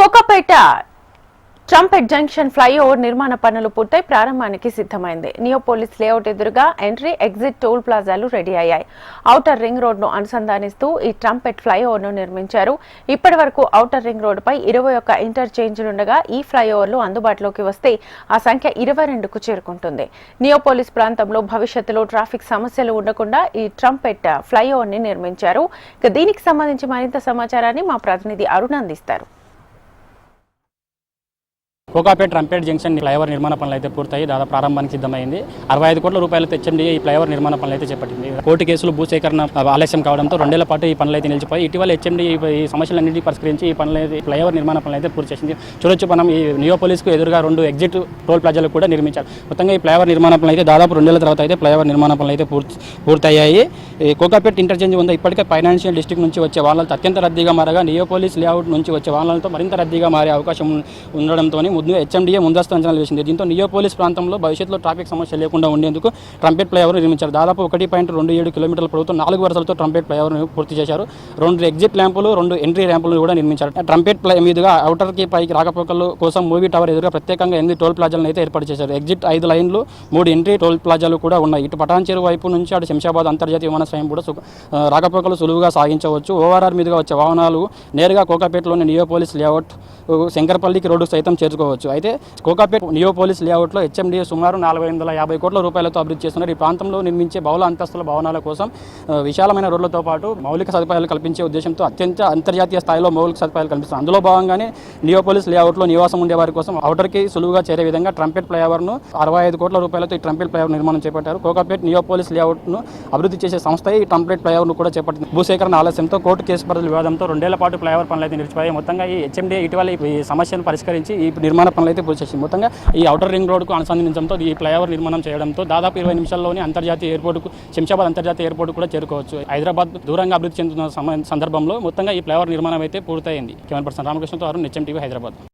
Kokapet trumpet junction flyover నిర్మాణ పనులు పూర్తయి ప్రారంభానికి సిద్ధమైంది. నియోపోలిస్ లేఅవుట్ ఎదురుగా ఎంట్రీ ఎగ్జిట్ టోల్ ప్లాజాలు రెడీ అయ్యాయి. ఔటర్ రింగ్ రోడ్ ను అనుసంధానిస్తూ ఈ ట్రంపెట్ ఫ్లైఓవర్ ను నిర్మించారు. ఇప్పటి వరకు ఔటర్ రింగ్ రోడ్ పై 21 ఇంటర్చేంజ్లుండగా ఈ ఫ్లైఓవర్లు అందుబాటులోకి వస్తే ఆ సంఖ్య 22కు చేరుకుంటుంది. నియోపోలిస్ ప్రాంతంలో భవిష్యత్తులో ట్రాఫిక్ సమస్యలు ఉండకుండా ఈ ట్రంపెట్ ఫ్లైఓవర్ ని నిర్మించారు. దీనికి సంబంధించి మరింత సమాచారాన్ని మా ప్రతినిధి అరుణ్ అందిస్తారు. కోకాపేట ట్రంపెట్ జంక్షన్ ఫ్లైఓవర్ నిర్మాణ పనులు అయితే పూర్తయి దాదాపు ప్రారంభానికి సిద్ధమైంది. 65 కోట్ల రూపాయలతో హెచ్ఎండీఏ ఈ ఫ్లైఓవర్ నిర్మాణ పనులు అయితే చేపట్టింది. కోర్టు కేసులు భూసేకరణ ఆలస్యం కావడంతో 2 ఏళ్ల పాటు ఈ పనులు అయితే నిలిచిపోయి ఇటీవల హెచ్ఎండీఏ ఈ సమస్యలన్నింటినీ పరిష్కరించి ఈ పనులు ఫ్లైఓవర్ నిర్మాణ పనులు అయితే పూర్తి చేసింది. చూడొచ్చు, మనం ఈ నియోపోలిస్కు ఎదురుగా 2 ఎగ్జిట్ టోల్ ప్లాజాలు కూడా నిర్మించారు. మొత్తంగా ఈ ఫ్లైఓవర్ నిర్మాణ పనులు అయితే దాదాపు 2 ఏళ్ల తర్వాత అయితే ఫ్లైఓవర్ నిర్మాణ పనులు అయితే పూర్తయ్యాయి. ఈ కోకాపేట ఇంటర్చేంజ్ ఉందా ఇప్పటికే ఫైనాన్షియల్ డిస్ట్రిక్ట్ నుంచి వచ్చే వాహనాలతో అత్యంత రద్దీగా మారగా నియోపోలిస్ లేఅవుట్ నుంచి వచ్చే వాహనాలతో మరింత రద్దీగా మారే అవకాశం ఉండడంతో ముందు హెచ్ఎండీఏ ముందస్తు అంచనాలు వేసింది. దీంతో నియోపోలిస్ ప్రాంతంలో భవిష్యత్తులో ట్రాఫిక్ సమస్య లేకుండా ఉండేందుకు ట్రంపెట్ ఫ్లైఓవర్ నిర్మించారు. దాదాపు 1.27 కిలోమీటర్ల పొడవుతో 4 వరుసలతో ట్రంపెట్ ఫ్లైఓవర్ పూర్తి చేశారు. 2 ఎగ్జిట్ ల్యాంపులు, 2 ఎంట్రీ ర్యాంపులను కూడా నిర్మించారు. ట్రంపెట్ మీదుగా ఔటర్కి పైకి రాకపోకల కోసం మూవీ టవర్ ఎదురుగా ప్రత్యేకంగా 8 టోల్ ప్లాజాలను అయితే ఏర్పాటు చేశారు. ఎగ్జిట్ 5 లైన్లు, 3 ఎంట్రీ టోల్ ప్లాజాలు కూడా ఉన్నాయి. ఇటు పటాన్చెరు వైపు నుంచి అటు శంషాబాద్ అంతర్జాతీయ విమానాశ్రయం కూడా రాకపోకలు సులువుగా సాగించవచ్చు. ఓఆర్ఆర్ మీదుగా వచ్చే వాహనాలు నేరుగా కోకాపేటలోని నియోపోలిస్ లేఅవుట్, శంకర్పల్లికి రోడ్డు సైతం చేరుకోవచ్చు. అయితే కోకాపేట నియోపోలిస్ లేఅవుట్లో హెచ్ఎండీఏ సుమారు 450 కోట్ల రూపాయలతో అభివృద్ధి చేస్తున్నారు. ఈ ప్రాంతంలో నిర్మించే బహుళ అంతస్తుల భవనాల కోసం విశాలమైన రోడ్లతో పాటు మౌలిక సదుపాయాలు కల్పించే ఉద్దేశంతో అంతర్జాతీయ స్థాయిలో మౌలిక సదుపాయాలు కల్పిస్తారు. అందులో భాగంగానే నియోపోలిస్ లేఅవుట్లో నివాసం ఉండే వారి కోసం ఔటర్కి సులువుగా చేరే విధంగా ట్రంపెట్ ఫ్లైఓవర్ను 65 కోట్ల రూపాయలతో ఈ ట్రంపెట్ ఫ్లైఓవర్ నిర్మాణం చేపట్టారు. కోకాపేట నియోపోలిస్ లేఅవుట్ను అభివృద్ధి చేసే సంస్థ ఈ ట్రంపెట్ ఫ్లైఓవర్ను కూడా చేపట్టింది. భూసేకరణ ఆలస్యంతో కోర్టు కేసు పరిధుల వివాదంతో 2 ఏళ్ల పాటు ఫ్లైఓవర్ పనులు అయితే నిలిచిపోయాయి. మొత్తంగా ఈ హెచ్ఎండీఏ ఇటీవల ఈ సమస్యను పరిష్కరించి ఈ నిర్మాణ పనులు అయితే పూర్తి చేసింది. మొత్తంగా ఈ ఔటర్ రింగ్ రోడ్కు అనుసంధానించడంతో ఈ ఫ్లైఓవర్ నిర్మాణం చేయడంతో దాదాపు 20 నిమిషాల్లోనే అంతర్జాతీయ ఎయిర్పోర్టుకు, శంషాబాద్ అంతర్జాతీయ ఎయిర్పోర్టు కూడా చేరుకోవచ్చు. హైదరాబాద్ దూరంగా అభివృద్ధి చెందుతున్న సందర్భంలో మొత్తంగా ఈ ఫ్లైఓవర్ నిర్మాణం అయితే పూర్తయింది. కెమెరా పర్సన్ రామకృష్ణతో అరుణ్, హెచ్ఎం టీవీ, హైదరాబాద్.